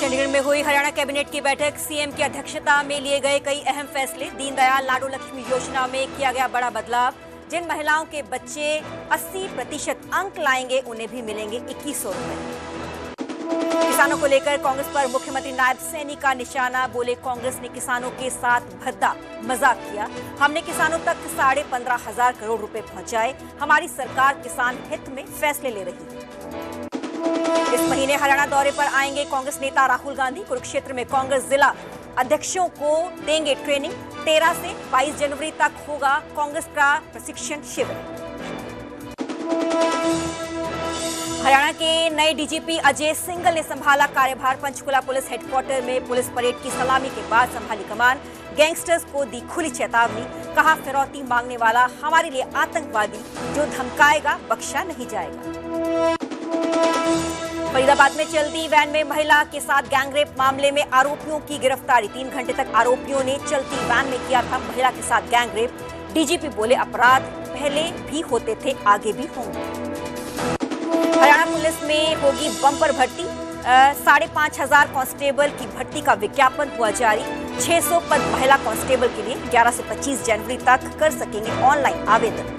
चंडीगढ़ में हुई हरियाणा कैबिनेट की बैठक। सीएम की अध्यक्षता में लिए गए कई अहम फैसले। दीनदयाल लाडो लक्ष्मी योजना में किया गया बड़ा बदलाव। जिन महिलाओं के बच्चे 80% अंक लाएंगे उन्हें भी मिलेंगे 2100 रुपए। किसानों को लेकर कांग्रेस पर मुख्यमंत्री नायब सैनी का निशाना। बोले, कांग्रेस ने किसानों के साथ भद्दा मजाक किया। हमने किसानों तक 15,500 करोड़ रुपए पहुंचाए। हमारी सरकार किसान हित में फैसले ले रही है। इस महीने हरियाणा दौरे पर आएंगे कांग्रेस नेता राहुल गांधी। कुरुक्षेत्र में कांग्रेस जिला अध्यक्षों को देंगे ट्रेनिंग। 13 से 22 जनवरी तक होगा कांग्रेस का प्रशिक्षण शिविर। हरियाणा के नए डीजीपी अजय सिंघल ने संभाला कार्यभार। पंचकुला पुलिस हेडक्वार्टर में पुलिस परेड की सलामी के बाद संभाली कमान। गैंगस्टर्स को दी खुली चेतावनी। कहा, फिरौती मांगने वाला हमारे लिए आतंकवादी, जो धमकाएगा बख्शा नहीं जाएगा। फरीदाबाद में चलती वैन में महिला के साथ गैंगरेप मामले में आरोपियों की गिरफ्तारी। 3 घंटे तक आरोपियों ने चलती वैन में किया था महिला के साथ गैंगरेप। डीजीपी बोले, अपराध पहले भी होते थे, आगे भी होंगे। हरियाणा पुलिस में होगी बम्पर भर्ती। 5,500 कांस्टेबल की भर्ती का विज्ञापन हुआ जारी। 600 पद महिला कांस्टेबल के लिए 11 से 25 जनवरी तक कर सकेंगे ऑनलाइन आवेदन।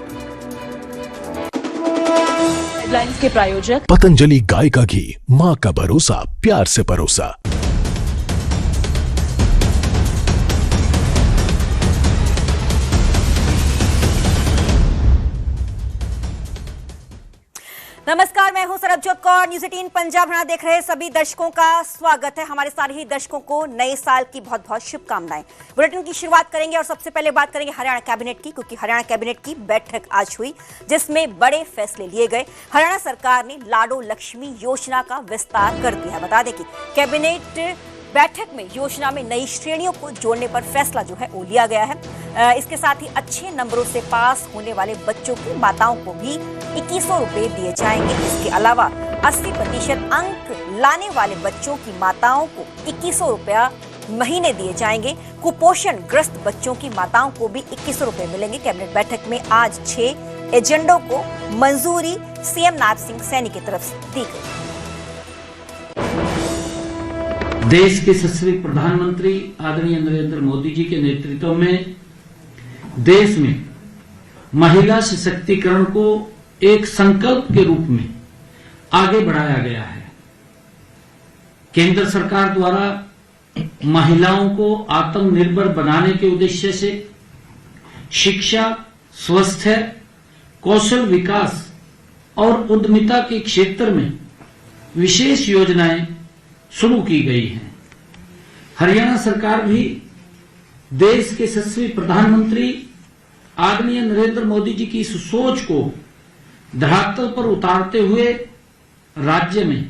हेडलाइंस के प्रायोजक पतंजलि गाय का घी, माँ का भरोसा, प्यार से परोसा। नमस्कार, मैं हूं सरबजोत कौर। न्यूज़ 18 पंजाब हरियाणा देख रहे सभी दर्शकों का स्वागत है। हमारे सारे ही दर्शकों को नए साल की बहुत बहुत शुभकामनाएं। बुलेटिन की शुरुआत करेंगे और सबसे पहले बात करेंगे हरियाणा कैबिनेट की, क्योंकि हरियाणा कैबिनेट की बैठक आज हुई जिसमें बड़े फैसले लिए गए। हरियाणा सरकार ने लाडो लक्ष्मी योजना का विस्तार कर दिया। बता दें कि कैबिनेट बैठक में योजना में नई श्रेणियों को जोड़ने पर फैसला जो है वो लिया गया है। इसके साथ ही अच्छे नंबरों से पास होने वाले बच्चों की माताओं को भी 2100 रुपए दिए जाएंगे। इसके अलावा 80% अंक लाने वाले बच्चों की माताओं को 2100 रुपया महीने दिए जाएंगे। कुपोषण ग्रस्त बच्चों की माताओं को भी 2100 रुपए मिलेंगे। कैबिनेट बैठक में आज 6 एजेंडों को मंजूरी सीएम नायब सैनी की तरफ से दी गई। देश के यशस्वी प्रधानमंत्री आदरणीय नरेंद्र मोदी जी के नेतृत्व में देश में महिला सशक्तिकरण को एक संकल्प के रूप में आगे बढ़ाया गया है। केंद्र सरकार द्वारा महिलाओं को आत्मनिर्भर बनाने के उद्देश्य से शिक्षा, स्वास्थ्य, कौशल विकास और उद्यमिता के क्षेत्र में विशेष योजनाएं शुरू की गई हैं। हरियाणा सरकार भी देश के यशस्वी प्रधानमंत्री आदरणीय नरेंद्र मोदी जी की इस सोच को धरातल पर उतारते हुए राज्य में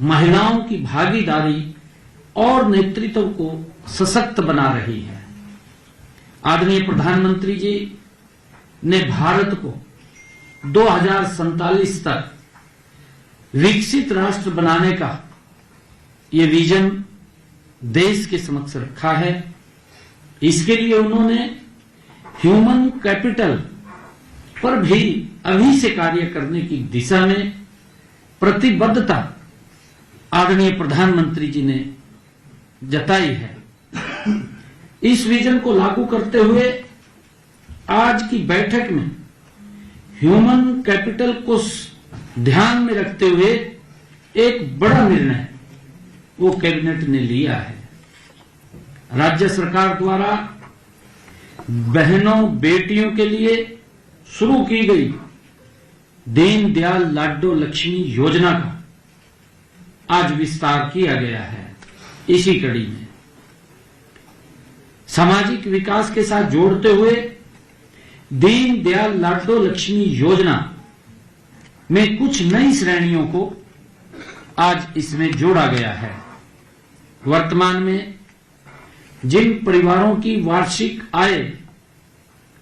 महिलाओं की भागीदारी और नेतृत्व को सशक्त बना रही है। आदरणीय प्रधानमंत्री जी ने भारत को 2047 तक विकसित राष्ट्र बनाने का ये विजन देश के समक्ष रखा है। इसके लिए उन्होंने ह्यूमन कैपिटल पर भी अभी से कार्य करने की दिशा में प्रतिबद्धता आदरणीय प्रधानमंत्री जी ने जताई है। इस विजन को लागू करते हुए आज की बैठक में ह्यूमन कैपिटल को ध्यान में रखते हुए एक बड़ा निर्णय वो कैबिनेट ने लिया है। राज्य सरकार द्वारा बहनों बेटियों के लिए शुरू की गई दीनदयाल लाडो लक्ष्मी योजना का आज विस्तार किया गया है। इसी कड़ी में सामाजिक विकास के साथ जोड़ते हुए दीनदयाल लाडो लक्ष्मी योजना में कुछ नई श्रेणियों को आज इसमें जोड़ा गया है। वर्तमान में जिन परिवारों की वार्षिक आय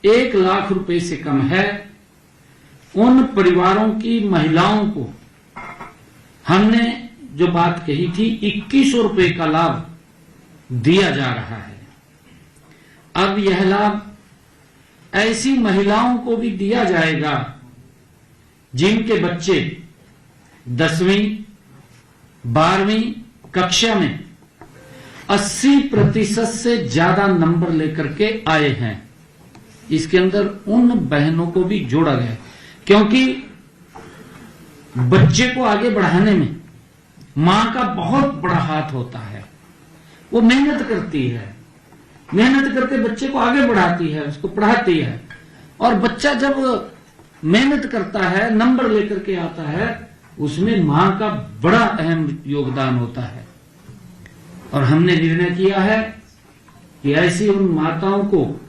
1 लाख रुपए से कम है, उन परिवारों की महिलाओं को हमने जो बात कही थी 2100 रुपए का लाभ दिया जा रहा है। अब यह लाभ ऐसी महिलाओं को भी दिया जाएगा जिनके बच्चे 10वीं, 12वीं कक्षा में 80% से ज्यादा नंबर लेकर के आए हैं। इसके अंदर उन बहनों को भी जोड़ा गया, क्योंकि बच्चे को आगे बढ़ाने में मां का बहुत बड़ा हाथ होता है। वो मेहनत करती है, मेहनत करके बच्चे को आगे बढ़ाती है, उसको पढ़ाती है, और बच्चा जब मेहनत करता है, नंबर लेकर के आता है, उसमें मां का बड़ा अहम योगदान होता है। और हमने निर्णय किया है कि ऐसी उन माताओं को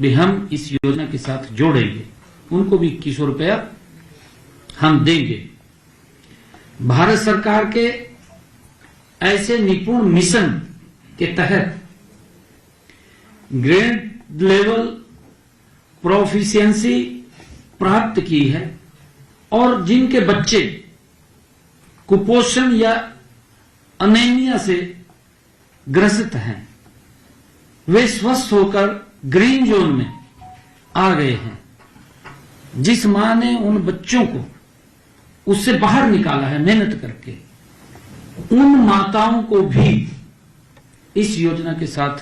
भी हम इस योजना के साथ जोड़ेंगे, उनको भी 2100 रुपया हम देंगे। भारत सरकार के ऐसे निपुण मिशन के तहत ग्रेड लेवल प्रोफिशिएंसी प्राप्त की है, और जिनके बच्चे कुपोषण या अनीमिया से ग्रसित हैं, वे स्वस्थ होकर ग्रीन जोन में आ गए हैं। जिस मां ने उन बच्चों को उससे बाहर निकाला है मेहनत करके, उन माताओं को भी इस योजना के साथ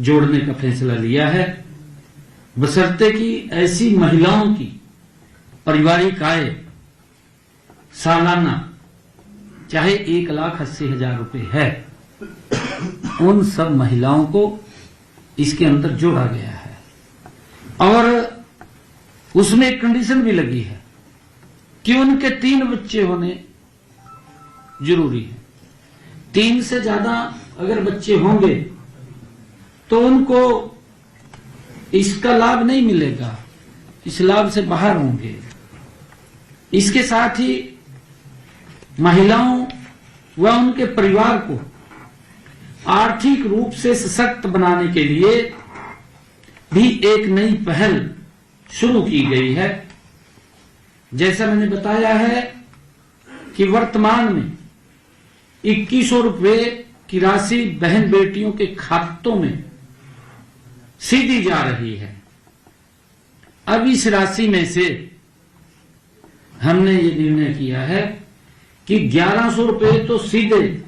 जोड़ने का फैसला लिया है, बशर्ते कि ऐसी महिलाओं की पारिवारिक आय सालाना चाहे 1,80,000 रुपए है, उन सब महिलाओं को इसके अंदर जोड़ा गया है। और उसमें एक कंडीशन भी लगी है कि उनके 3 बच्चे होने जरूरी है। 3 से ज्यादा अगर बच्चे होंगे तो उनको इसका लाभ नहीं मिलेगा, इस लाभ से बाहर होंगे। इसके साथ ही महिलाओं व उनके परिवार को आर्थिक रूप से सशक्त बनाने के लिए भी एक नई पहल शुरू की गई है। जैसा मैंने बताया है कि वर्तमान में 2100 रुपए की राशि बहन बेटियों के खातों में सीधी जा रही है। अब इस राशि में से हमने ये निर्णय किया है कि 1100 रुपए तो सीधे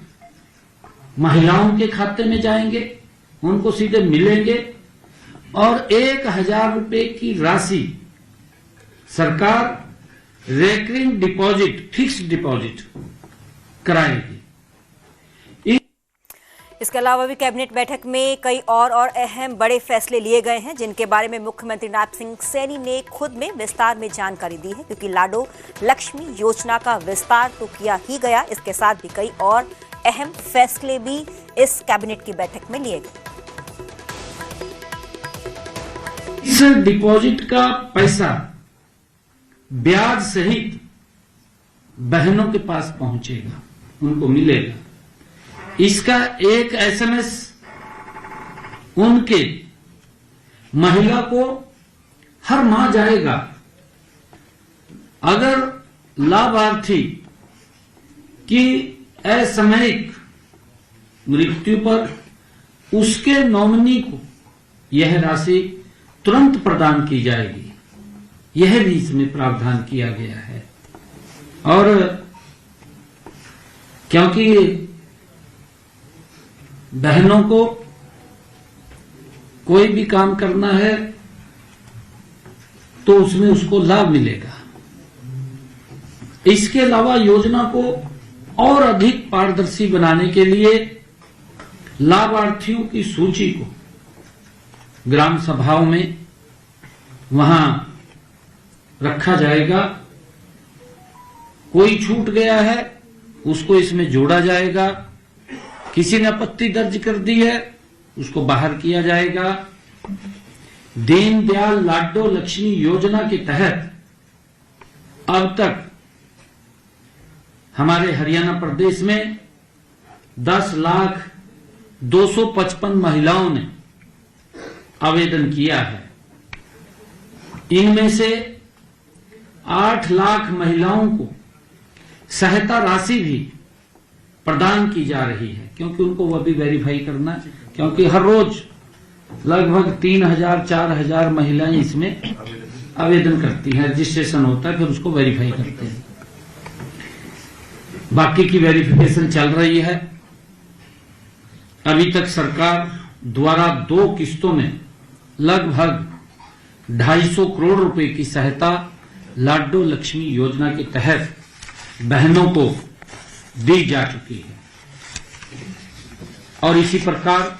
महिलाओं के खाते में जाएंगे, उनको सीधे मिलेंगे, और 1000 रुपए की राशि सरकार रेकरिंग डिपॉजिट, फिक्स्ड डिपॉजिट कराएगी। इसके अलावा भी कैबिनेट बैठक में कई और अहम बड़े फैसले लिए गए हैं, जिनके बारे में मुख्यमंत्री नायब सिंह सैनी ने खुद में विस्तार में जानकारी दी है, क्योंकि लाडो लक्ष्मी योजना का विस्तार तो किया ही गया, इसके साथ भी कई और अहम फैसले भी इस कैबिनेट की बैठक में लिए गए। इस डिपॉजिट का पैसा ब्याज सहित बहनों के पास पहुंचेगा, उनको मिलेगा। इसका एक SMS उनके महिला को हर माह जाएगा। अगर लाभार्थी की असामयिक मृत्यु पर उसके नॉमिनी को यह राशि तुरंत प्रदान की जाएगी, यह भी इसमें प्रावधान किया गया है। और क्योंकि बहनों को कोई भी काम करना है तो उसमें उसको लाभ मिलेगा। इसके अलावा योजना को और अधिक पारदर्शी बनाने के लिए लाभार्थियों की सूची को ग्राम सभाओं में वहां रखा जाएगा। कोई छूट गया है उसको इसमें जोड़ा जाएगा, किसी ने आपत्ति दर्ज कर दी है उसको बाहर किया जाएगा। दीनदयाल लाडो लक्ष्मी योजना के तहत अब तक हमारे हरियाणा प्रदेश में 10,255 महिलाओं ने आवेदन किया है। इनमें से 8 लाख महिलाओं को सहायता राशि भी प्रदान की जा रही है, क्योंकि उनको वह भी वेरीफाई करना है, क्योंकि हर रोज लगभग 3,000-4,000 महिलाएं इसमें आवेदन करती हैं, रजिस्ट्रेशन होता है, फिर उसको वेरीफाई करते हैं। बाकी की वेरिफिकेशन चल रही है। अभी तक सरकार द्वारा 2 किस्तों में लगभग 250 करोड़ रुपए की सहायता लाडो लक्ष्मी योजना के तहत बहनों को दी जा चुकी है। और इसी प्रकार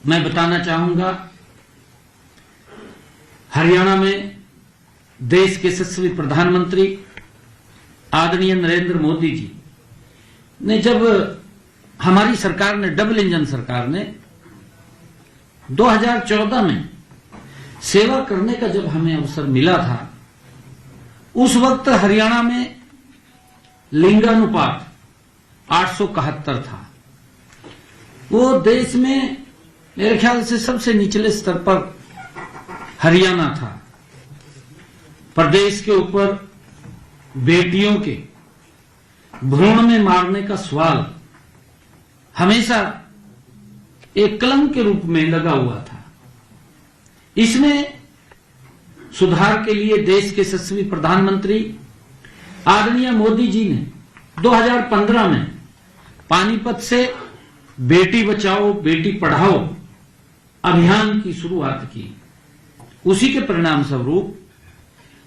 मैं बताना चाहूंगा, हरियाणा में देश के यशस्वी प्रधानमंत्री आदरणीय नरेंद्र मोदी जी ने, जब हमारी सरकार ने, डबल इंजन सरकार ने 2014 में सेवा करने का जब हमें अवसर मिला था, उस वक्त हरियाणा में लिंगानुपात 871 था। वो देश में मेरे ख्याल से सबसे निचले स्तर पर हरियाणा था। प्रदेश के ऊपर बेटियों के भ्रूण में मारने का सवाल हमेशा एक कलंक के रूप में लगा हुआ था। इसमें सुधार के लिए देश के यशस्वी प्रधानमंत्री आदरणीय मोदी जी ने 2015 में पानीपत से बेटी बचाओ बेटी पढ़ाओ अभियान की शुरुआत की। उसी के परिणाम स्वरूप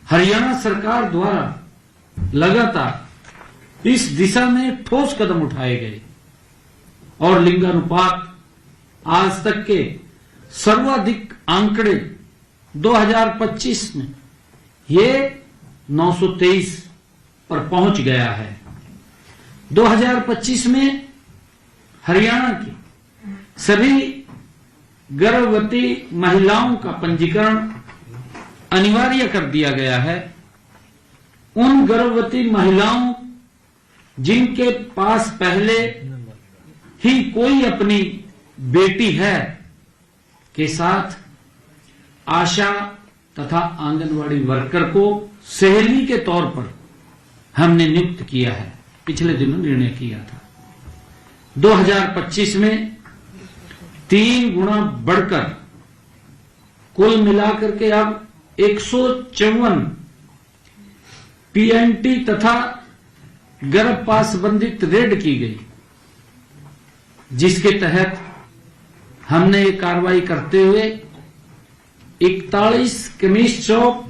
हरियाणा सरकार द्वारा लगातार इस दिशा में ठोस कदम उठाए गए और लिंगानुपात आज तक के सर्वाधिक आंकड़े 2025 में ये 923 पर पहुंच गया है। 2025 में हरियाणा की सभी गर्भवती महिलाओं का पंजीकरण अनिवार्य कर दिया गया है। उन गर्भवती महिलाओं जिनके पास पहले ही कोई अपनी बेटी है के साथ आशा तथा आंगनवाड़ी वर्कर को सहेली के तौर पर हमने नियुक्त किया है। पिछले दिनों निर्णय किया था। 2025 में 3 गुना बढ़कर कुल मिलाकर के अब 154 पीएनटी तथा गर्भपात संबंधित रेड की गई, जिसके तहत हमने ये कार्रवाई करते हुए 41 कमीज चौक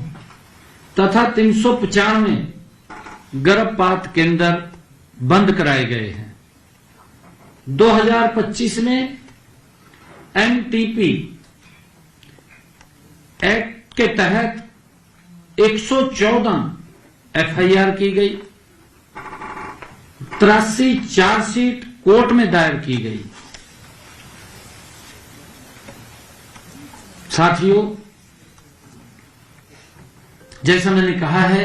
तथा 395 गर्भपात केंद्र बंद कराए गए हैं। 2025 में एनटीपी एक्ट के तहत 114 एफआईआर की गई, 83 चार्जशीट कोर्ट में दायर की गई। साथियों, जैसा मैंने कहा है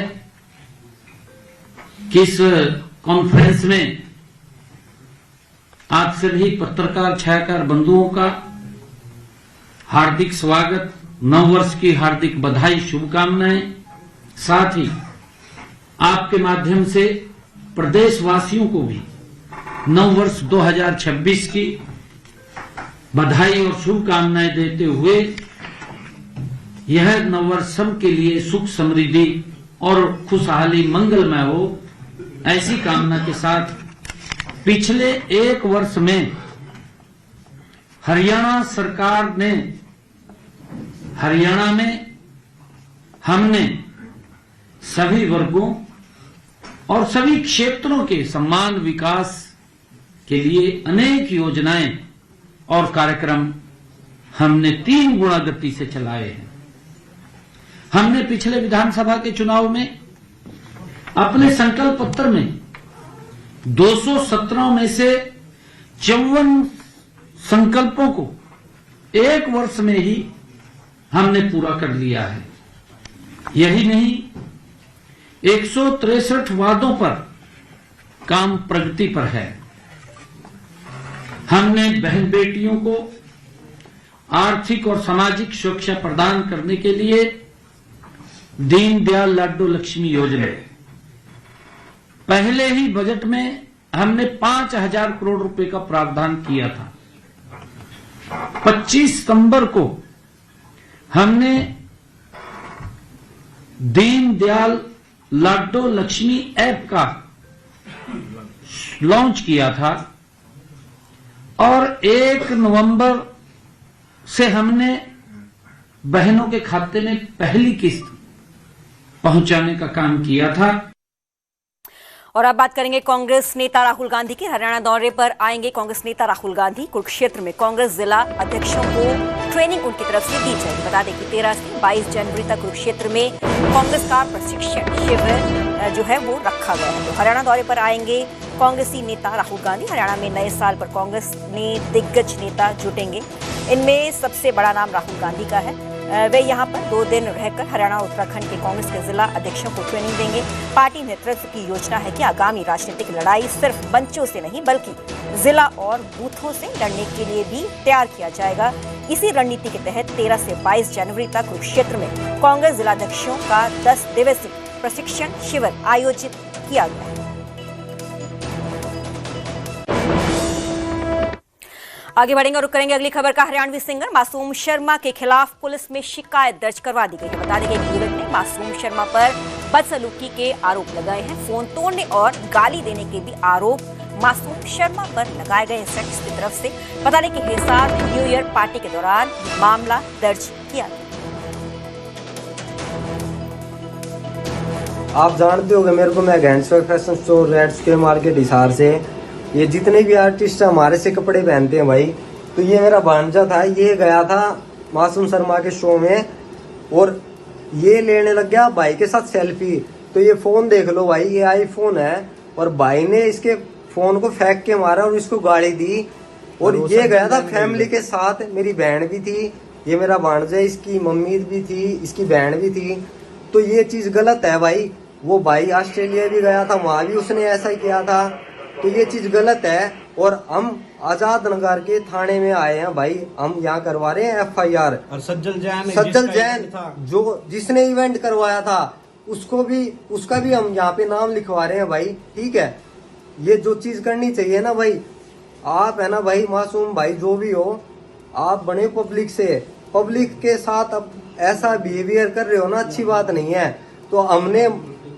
कि इस कॉन्फ्रेंस में आप सभी पत्रकार छायाकार बंधुओं का हार्दिक स्वागत, नववर्ष की हार्दिक बधाई, शुभकामनाएं। साथ ही आपके माध्यम से प्रदेशवासियों को भी नववर्ष 2026 की बधाई और शुभकामनाएं देते हुए यह नववर्ष सबके लिए सुख समृद्धि और खुशहाली मंगलमय हो, ऐसी कामना के साथ पिछले 1 वर्ष में हरियाणा सरकार ने, हरियाणा में हमने सभी वर्गों और सभी क्षेत्रों के समान विकास के लिए अनेक योजनाएं और कार्यक्रम हमने 3 गुना गति से चलाए हैं। हमने पिछले विधानसभा के चुनाव में अपने संकल्प पत्र में 217 में से 54 संकल्पों को 1 वर्ष में ही हमने पूरा कर लिया है। यही नहीं, 163 वादों पर काम प्रगति पर है। हमने बहन बेटियों को आर्थिक और सामाजिक सुरक्षा प्रदान करने के लिए दीनदयाल लाडो लक्ष्मी योजना, पहले ही बजट में हमने 5000 करोड़ रुपए का प्रावधान किया था। 25 सितंबर को हमने दीनदयाल लाडो लक्ष्मी ऐप का लॉन्च किया था और 1 नवंबर से हमने बहनों के खाते में पहली किस्त पहुंचाने का काम किया था। और अब बात करेंगे कांग्रेस नेता राहुल गांधी के। हरियाणा दौरे पर आएंगे कांग्रेस नेता राहुल गांधी। कुरुक्षेत्र में कांग्रेस जिला अध्यक्षों को ट्रेनिंग उनकी तरफ से दी जाएगी। बता दें कि 13 से 22 जनवरी तक कुरुक्षेत्र में कांग्रेस का प्रशिक्षण शिविर जो है वो रखा गया है। तो हरियाणा दौरे पर आएंगे कांग्रेसी नेता राहुल गांधी। हरियाणा में नए साल पर कांग्रेस में दिग्गज नेता जुटेंगे। इनमें सबसे बड़ा नाम राहुल गांधी का है। वे यहां पर 2 दिन रहकर हरियाणा और उत्तराखंड के कांग्रेस के जिला अध्यक्षों को ट्रेनिंग देंगे। पार्टी नेतृत्व की योजना है कि आगामी राजनीतिक लड़ाई सिर्फ मंचों से नहीं बल्कि जिला और बूथों से लड़ने के लिए भी तैयार किया जाएगा। इसी रणनीति के तहत 13 से 22 जनवरी तक कुरुक्षेत्र में कांग्रेस जिलाध्यक्षों का 10 दिवसीय प्रशिक्षण शिविर आयोजित किया गया है। आगे बढ़ेंगे और रुक करेंगे अगली खबर का। हरियाणवी सिंगर मासूम शर्मा के खिलाफ पुलिस में शिकायत दर्ज करवा दी गई है। बता दें कि एक युवक ने मासूम शर्मा पर बदसलूकी के आरोप लगाए हैं। फोन तोड़ने और गाली देने के भी आरोप मासूम शर्मा पर लगाए गए शख्स की तरफ से। बता दें कि हिसार न्यू ईयर पार्टी के दौरान मामला दर्ज किया गया। आप जानते होंगे मेरे को, मैं Ghainsar fashion store red square market Hisar से, ये जितने भी आर्टिस्ट हमारे से कपड़े पहनते हैं भाई, तो ये मेरा भांजा था। ये गया था मासूम शर्मा के शो में और ये लेने लग गया भाई के साथ सेल्फी। तो ये फोन देख लो भाई, ये आईफोन है और भाई ने इसके फोन को फेंक के मारा और इसको गाली दी। और ये गया था फैमिली के साथ, मेरी बहन भी थी, ये मेरा भांजा, इसकी मम्मी भी थी, इसकी बहन भी थी। तो ये चीज गलत है भाई। वो भाई ऑस्ट्रेलिया भी गया था, वहां भी उसने ऐसा ही किया था। तो ये चीज गलत है और हम आजाद नगर के थाने में आए हैं भाई। हम यहाँ करवा रहे हैं FIR। और सज्जल जैन जो जिसने इवेंट करवाया था उसका भी हम यहाँ पे नाम लिखवा रहे हैं भाई। ठीक है, ये जो चीज करनी चाहिए ना भाई, आप है ना भाई, मासूम भाई जो भी हो, आप बने पब्लिक से, पब्लिक के साथ अब ऐसा बिहेवियर कर रहे हो ना, अच्छी बात नहीं है। तो हमने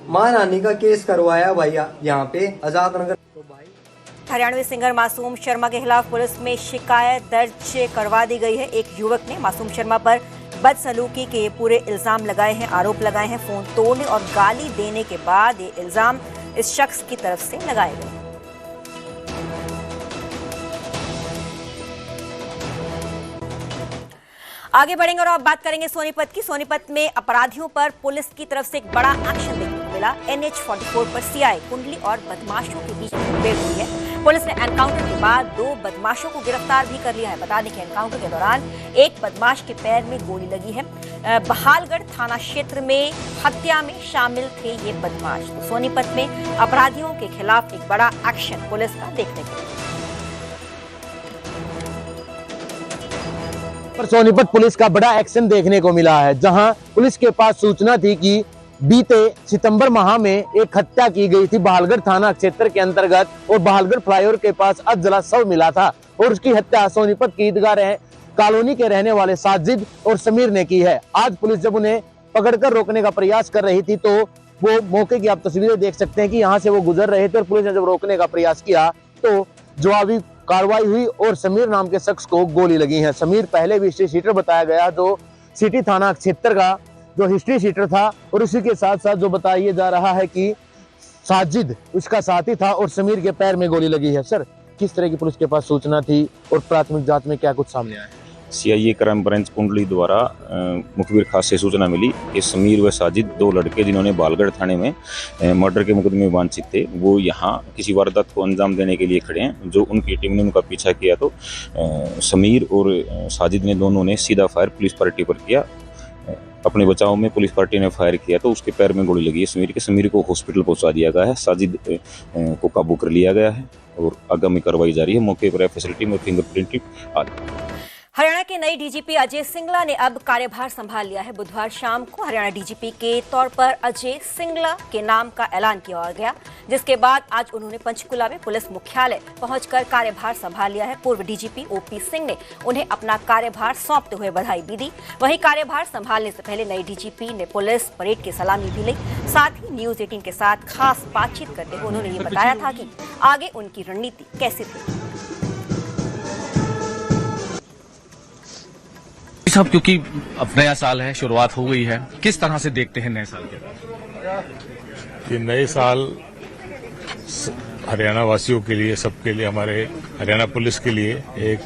मानहानि का केस करवाया भाई यहाँ पे आजाद नगर। हरियाणवी सिंगर मासूम शर्मा के खिलाफ पुलिस में शिकायत दर्ज करवा दी गई है। एक युवक ने मासूम शर्मा पर बदसलूकी के पूरे इल्जाम लगाए हैं, आरोप लगाए हैं। फोन तोड़ने और गाली देने के बाद ये इल्जाम इस शख्स की तरफ से लगाए गए। आगे बढ़ेंगे और अब बात करेंगे सोनीपत की। सोनीपत में अपराधियों पर पुलिस की तरफ से एक बड़ा एक्शन देखने को मिला। NH-44 पर CI कुंडली और बदमाशों के बीच मुठभेड़ हुई है। पुलिस ने एनकाउंटर के बाद 2 बदमाशों को गिरफ्तार भी कर लिया है। बता दें कि एनकाउंटर के दौरान एक बदमाश के पैर में गोली लगी है। बहालगढ़ थाना क्षेत्र में हत्या में शामिल थे ये बदमाश। तो सोनीपत में अपराधियों के खिलाफ एक बड़ा एक्शन पुलिस का देखने को मिला। पर सोनीपत पुलिस का बड़ा एक्शन देखने को मिला है, जहां पुलिस के पास सूचना थी कि बीते सितंबर माह में एक हत्या की गई थी बहालगढ़ थाना क्षेत्र के अंतर्गत और बहालगढ़ फ्लाईओवर के पास अधजला शव मिला था और उसकी हत्या सोनीपत की ईदगाह कॉलोनी के रहने वाले साजिद और समीर ने की है। आज पुलिस जब उन्हें पकड़कर रोकने का प्रयास कर रही थी तो वो मौके की आप तस्वीरें देख सकते हैं कि यहाँ से वो गुजर रहे थे और पुलिस ने जब रोकने का प्रयास किया तो जवाबी कार्रवाई हुई और समीर नाम के शख्स को गोली लगी है। समीर पहले भी हिस्ट्री शीटर बताया गया, जो सिटी थाना क्षेत्र का जो हिस्ट्री शीटर था, और उसी के साथ साथ जो बताया जा रहा है कि साजिद उसका साथी था और समीर के पैर में गोली लगी है। सर, किस तरह की पुलिस के पास सूचना थी और प्राथमिक जांच में क्या कुछ सामने आया? CIA क्राइम ब्रांच कुंडली द्वारा मुखबिर खास से सूचना मिली कि समीर व साजिद 2 लड़के जिन्होंने बहालगढ़ थाने में मर्डर के मुकदमे में वांछित थे, वो यहाँ किसी वारदात को अंजाम देने के लिए खड़े हैं। जो उनकी टीम ने उनका पीछा किया तो समीर और साजिद ने दोनों ने सीधा फायर पुलिस पार्टी पर किया। अपने बचाव में पुलिस पार्टी ने फायर किया तो उसके पैर में गोली लगी है। समीर को हॉस्पिटल पहुंचा दिया गया है। साजिद को काबू कर लिया गया है और आगामी कार्रवाई जारी है। मौके पर फैसिलिटी में फिंगरप्रिंट आदि। हरियाणा के नए डीजीपी अजय सिंगला ने अब कार्यभार संभाल लिया है। बुधवार शाम को हरियाणा डीजीपी के तौर पर अजय सिंगला के नाम का ऐलान किया गया, जिसके बाद आज उन्होंने पंचकुला में पुलिस मुख्यालय पहुंचकर कार्यभार संभाल लिया है। पूर्व डीजीपी OP सिंह ने उन्हें अपना कार्यभार सौंपते हुए बधाई भी दी। वहीं कार्यभार संभालने से पहले नए डीजीपी ने पुलिस परेड की सलामी भी ली। साथ ही न्यूज 18 के साथ खास बातचीत करते हुए उन्होंने ये बताया था कि आगे उनकी रणनीति कैसी थी। साहब, क्योंकि अब नया साल है, शुरुआत हो गई है, किस तरह से देखते हैं नए साल के? ये नए साल हरियाणा वासियों के लिए, सबके लिए, हमारे हरियाणा पुलिस के लिए एक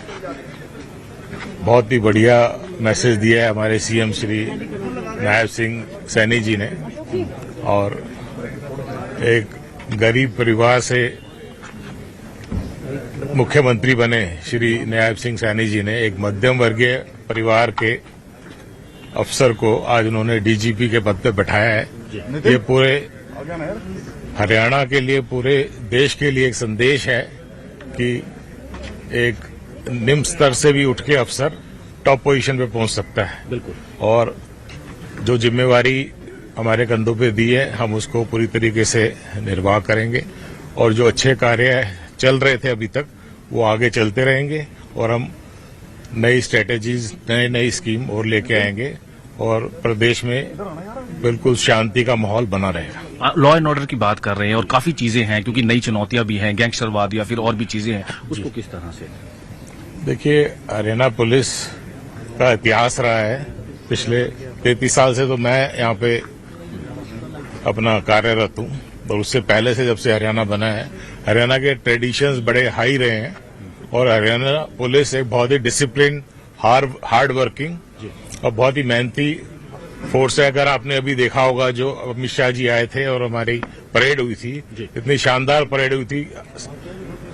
बहुत ही बढ़िया मैसेज दिया है हमारे सीएम श्री नायब सिंह सैनी जी ने। और एक गरीब परिवार से मुख्यमंत्री बने श्री नायब सिंह सैनी जी ने एक मध्यम वर्गीय परिवार के अफसर को आज उन्होंने डीजीपी के पद पर बैठाया है। ये पूरे हरियाणा के लिए, पूरे देश के लिए एक संदेश है कि एक निम्न स्तर से भी उठ के अफसर टॉप पोजीशन पे पहुंच सकता है। बिल्कुल। और जो जिम्मेवारी हमारे कंधों पे दी है, हम उसको पूरी तरीके से निर्वाह करेंगे और जो अच्छे कार्य चल रहे थे अभी तक वो आगे चलते रहेंगे और हम नई स्ट्रेटेजीज, नई स्कीम और लेके आएंगे और प्रदेश में बिल्कुल शांति का माहौल बना रहेगा। लॉ एंड ऑर्डर की बात कर रहे हैं और काफी चीजें हैं, क्योंकि नई चुनौतियां भी हैं, गैंगस्टरवाद या फिर और भी चीजें हैं, उसको किस तरह से? देखिए, हरियाणा पुलिस का इतिहास रहा है पिछले 33 साल से, तो मैं यहाँ पे अपना कार्यरत हूँ और उससे पहले से जब से हरियाणा बना है, हरियाणा के ट्रेडिशंस बड़े हाई रहे हैं और हरियाणा पुलिस एक बहुत ही डिसिप्लिन, हार्ड वर्किंग और बहुत ही मेहनती फोर्स है। अगर आपने अभी देखा होगा जो अमित शाह जी आए थे और हमारी परेड हुई थी, इतनी शानदार परेड हुई थी,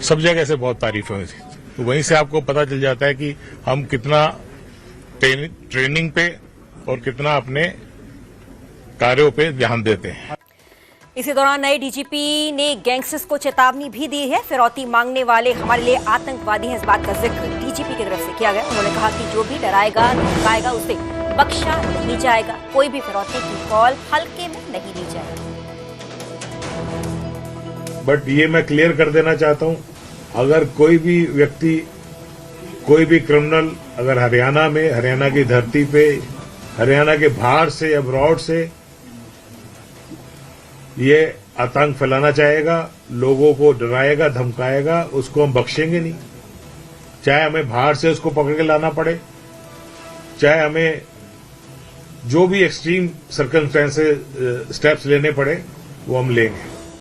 सब जगह से बहुत तारीफें हुई थी। तो वहीं से आपको पता चल जाता है कि हम कितना ट्रेनिंग पे और कितना अपने कार्यों पे ध्यान देते हैं। इसी दौरान नए डीजीपी ने गैंगस्टर्स को चेतावनी भी दी है। फिरौती मांगने वाले हमारे लिए आतंकवादी हैं, इस बात का जिक्र डीजीपी की तरफ से किया गया। उन्होंने कहा कि जो भी डराएगा, धमकाएगा, उसे बख्शा नहीं जाएगा। कोई भी फिरौती की कॉल हल्के में नहीं ली जाएगी। बट ये मैं क्लियर कर देना चाहता हूं, अगर कोई भी व्यक्ति, कोई भी क्रिमिनल अगर हरियाणा में, हरियाणा की धरती पे, हरियाणा के बाहर से, अब्रॉड से ये आतंक फैलाना चाहेगा, लोगों को डराएगा, धमकाएगा, उसको हम बख्शेंगे नहीं। चाहे हमें बाहर से उसको पकड़ के लाना पड़े, चाहे हमें जो भी एक्सट्रीम सर्कमस्टेंसेस स्टेप्स लेने पड़े, वो हम लेंगे।